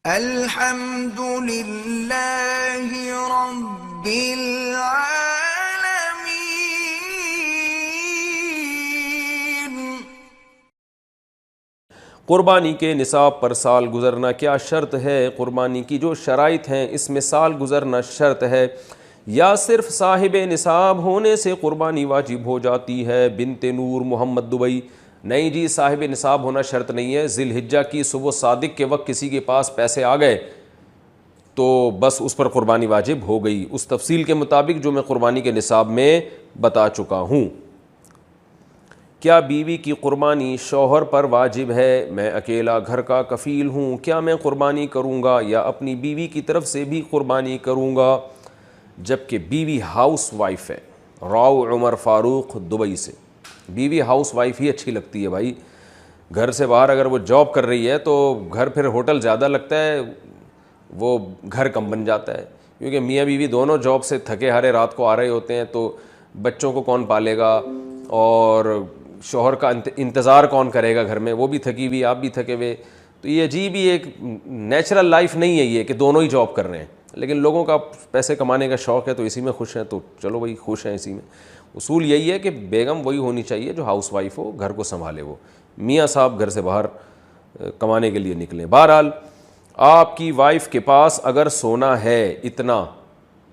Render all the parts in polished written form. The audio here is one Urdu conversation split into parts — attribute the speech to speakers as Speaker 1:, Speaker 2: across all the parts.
Speaker 1: الحمد للہ رب العالمین۔
Speaker 2: قربانی کے نصاب پر سال گزرنا کیا شرط ہے؟ قربانی کی جو شرائط ہیں اس میں سال گزرنا شرط ہے یا صرف صاحب نصاب ہونے سے قربانی واجب ہو جاتی ہے؟ بنت نور محمد دبئی: نہیں جی، صاحب نصاب ہونا شرط نہیں ہے۔ ذی الحجہ کی صبح صادق کے وقت کسی کے پاس پیسے آ گئے تو بس اس پر قربانی واجب ہو گئی، اس تفصیل کے مطابق جو میں قربانی کے نصاب میں بتا چکا ہوں۔ کیا بیوی کی قربانی شوہر پر واجب ہے؟ میں اکیلا گھر کا کفیل ہوں، کیا میں قربانی کروں گا یا اپنی بیوی کی طرف سے بھی قربانی کروں گا؟ جبکہ بیوی ہاؤس وائف ہے۔ راؤ عمر فاروق دبئی سے: بیوی ہاؤس وائف ہی اچھی لگتی ہے بھائی، گھر سے باہر اگر وہ جاب کر رہی ہے تو گھر پھر ہوٹل زیادہ لگتا ہے، وہ گھر کم بن جاتا ہے، کیونکہ میاں بیوی دونوں جاب سے تھکے ہارے رات کو آ رہے ہوتے ہیں تو بچوں کو کون پالے گا اور شوہر کا انتظار کون کرے گا گھر میں، وہ بھی تھکی ہوئی آپ بھی تھکے ہوئے، تو یہ عجیب ہی ایک نیچرل لائف نہیں ہے یہ کہ دونوں ہی جاب کر رہے ہیں، لیکن لوگوں کا پیسے کمانے کا شوق ہے تو اسی میں خوش ہیں، تو چلو بھائی خوش ہیں اسی میں۔ اصول یہی ہے کہ بیگم وہی ہونی چاہیے جو ہاؤس وائف ہو، گھر کو سنبھالے، وہ میاں صاحب گھر سے باہر کمانے کے لیے نکلیں۔ بہرحال آپ کی وائف کے پاس اگر سونا ہے، اتنا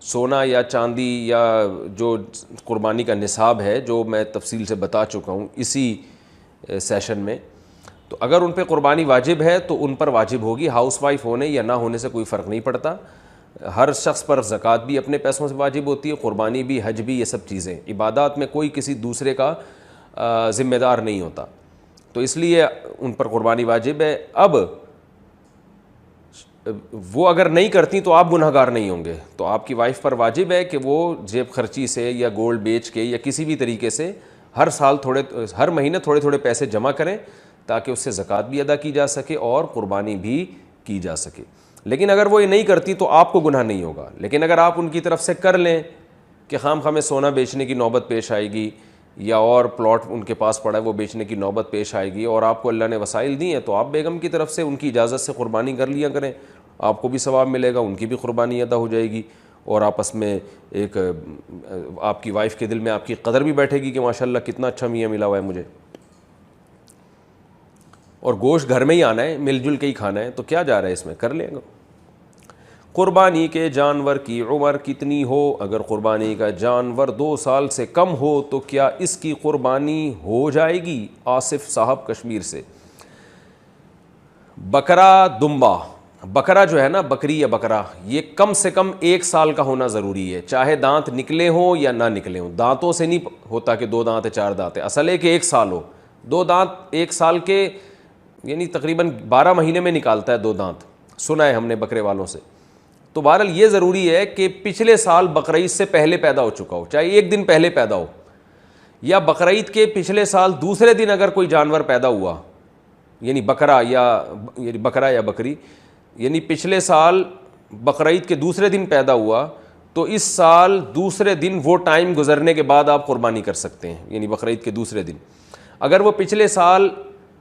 Speaker 2: سونا یا چاندی یا جو قربانی کا نصاب ہے جو میں تفصیل سے بتا چکا ہوں اسی سیشن میں، تو اگر ان پہ قربانی واجب ہے تو ان پر واجب ہوگی، ہاؤس وائف ہونے یا نہ ہونے سے کوئی فرق نہیں پڑتا۔ ہر شخص پر زکوٰۃ بھی اپنے پیسوں سے واجب ہوتی ہے، قربانی بھی، حج بھی، یہ سب چیزیں عبادات میں کوئی کسی دوسرے کا ذمہ دار نہیں ہوتا، تو اس لیے ان پر قربانی واجب ہے۔ اب وہ اگر نہیں کرتی تو آپ گنہگار نہیں ہوں گے، تو آپ کی وائف پر واجب ہے کہ وہ جیب خرچی سے یا گولڈ بیچ کے یا کسی بھی طریقے سے ہر مہینے تھوڑے تھوڑے پیسے جمع کریں تاکہ اس سے زکوٰۃ بھی ادا کی جا سکے اور قربانی بھی کی جا سکے۔ لیکن اگر وہ یہ نہیں کرتی تو آپ کو گناہ نہیں ہوگا، لیکن اگر آپ ان کی طرف سے کر لیں کہ خام خواہ میں سونا بیچنے کی نوبت پیش آئے گی یا اور پلاٹ ان کے پاس پڑا ہے وہ بیچنے کی نوبت پیش آئے گی اور آپ کو اللہ نے وسائل دی ہیں، تو آپ بیگم کی طرف سے ان کی اجازت سے قربانی کر لیا کریں، آپ کو بھی ثواب ملے گا، ان کی بھی قربانی ادا ہو جائے گی، اور آپس میں ایک آپ کی وائف کے دل میں آپ کی قدر بھی بیٹھے گی کہ ماشاءاللہ کتنا اچھا میاں ملا ہوا ہے مجھے، اور گوشت گھر میں ہی آنا ہے، مل جل کے ہی کھانا ہے، تو کیا جا رہا ہے اس میں، کر لیں گا۔ قربانی کے جانور کی عمر کتنی ہو؟ اگر قربانی کا جانور 2 سال سے کم ہو تو کیا اس کی قربانی ہو جائے گی؟ آصف صاحب کشمیر سے: بکرا دمبا، بکرا جو ہے نا، بکری یا بکرا، یہ کم سے کم 1 سال کا ہونا ضروری ہے، چاہے دانت نکلے ہوں یا نہ نکلے ہوں۔ دانتوں سے نہیں ہوتا کہ 2 دانت ہے 4 دانت ہے، اصل ہے کہ 1 سال ہو۔ 2 دانت 1 سال کے یعنی تقریباً 12 مہینے میں نکالتا ہے 2 دانت، سنا ہے ہم نے بکرے والوں سے۔ تو بہرحال یہ ضروری ہے کہ پچھلے سال بقرعید سے پہلے پیدا ہو چکا ہو، چاہے 1 دن پہلے پیدا ہو، یا بقرعید کے پچھلے سال دوسرے دن اگر کوئی جانور پیدا ہوا، یعنی بکرا یا بکری، یعنی پچھلے سال بقرعید کے دوسرے دن پیدا ہوا تو اس سال دوسرے دن وہ ٹائم گزرنے کے بعد آپ قربانی کر سکتے ہیں، یعنی بقرعید کے دوسرے دن۔ اگر وہ پچھلے سال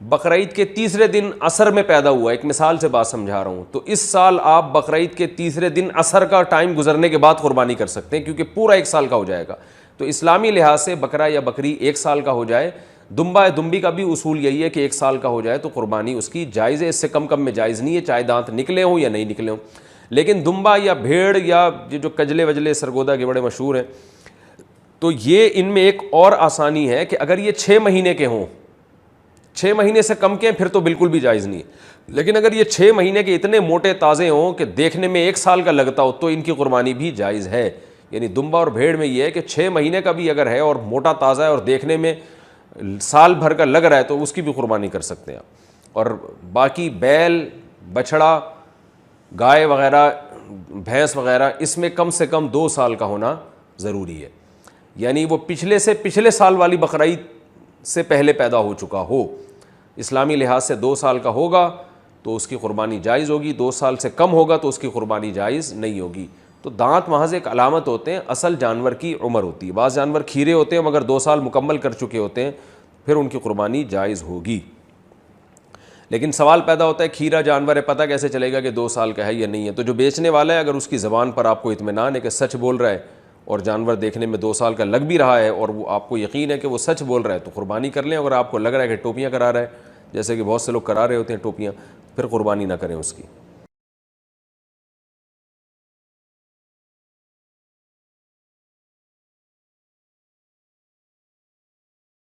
Speaker 2: بقرعید کے تیسرے دن عصر میں پیدا ہوا، ایک مثال سے بات سمجھا رہا ہوں، تو اس سال آپ بقرعید کے تیسرے دن عصر کا ٹائم گزرنے کے بعد قربانی کر سکتے ہیں، کیونکہ پورا 1 سال کا ہو جائے گا۔ تو اسلامی لحاظ سے بکرا یا بکری 1 سال کا ہو جائے، دمبا یا دمبی کا بھی اصول یہی ہے کہ 1 سال کا ہو جائے تو قربانی اس کی جائز ہے، اس سے کم میں جائز نہیں ہے، چاہے دانت نکلے ہوں یا نہیں نکلے ہوں۔ لیکن دمبا یا بھیڑ یا جو کجلے وجلے سرگودا کے بڑے مشہور ہیں، تو یہ ان میں ایک اور آسانی ہے کہ اگر یہ 6 مہینے کے ہوں، 6 مہینے سے کم کے ہیں پھر تو بالکل بھی جائز نہیں ہے، لیکن اگر یہ 6 مہینے کے اتنے موٹے تازے ہوں کہ دیکھنے میں 1 سال کا لگتا ہو تو ان کی قربانی بھی جائز ہے۔ یعنی دمبا اور بھیڑ میں یہ ہے کہ 6 مہینے کا بھی اگر ہے اور موٹا تازہ ہے اور دیکھنے میں سال بھر کا لگ رہا ہے تو اس کی بھی قربانی کر سکتے ہیں آپ۔ اور باقی بیل، بچھڑا، گائے وغیرہ، بھینس وغیرہ، اس میں کم سے کم 2 سال کا ہونا ضروری ہے، یعنی وہ پچھلے سال والی بقرعید سے پہلے پیدا ہو چکا ہو۔ اسلامی لحاظ سے 2 سال کا ہوگا تو اس کی قربانی جائز ہوگی، 2 سال سے کم ہوگا تو اس کی قربانی جائز نہیں ہوگی۔ تو دانت محض ایک علامت ہوتے ہیں، اصل جانور کی عمر ہوتی ہے۔ بعض جانور کھیرے ہوتے ہیں مگر 2 سال مکمل کر چکے ہوتے ہیں، پھر ان کی قربانی جائز ہوگی۔ لیکن سوال پیدا ہوتا ہے کھیرا جانور ہے, پتہ کیسے چلے گا کہ 2 سال کا ہے یا نہیں ہے؟ تو جو بیچنے والا ہے اگر اس کی زبان پر آپ کو اطمینان ہے کہ سچ بول رہا ہے اور جانور دیکھنے میں 2 سال کا لگ بھی رہا ہے اور وہ آپ کو یقین ہے کہ وہ سچ بول رہا ہے تو قربانی کر لیں. اگر آپ کو لگ رہا ہے کہ ٹوپیاں کرا رہا ہے, جیسے کہ بہت سے لوگ کرا رہے ہوتے ہیں ٹوپیاں, پھر قربانی نہ کریں اس کی.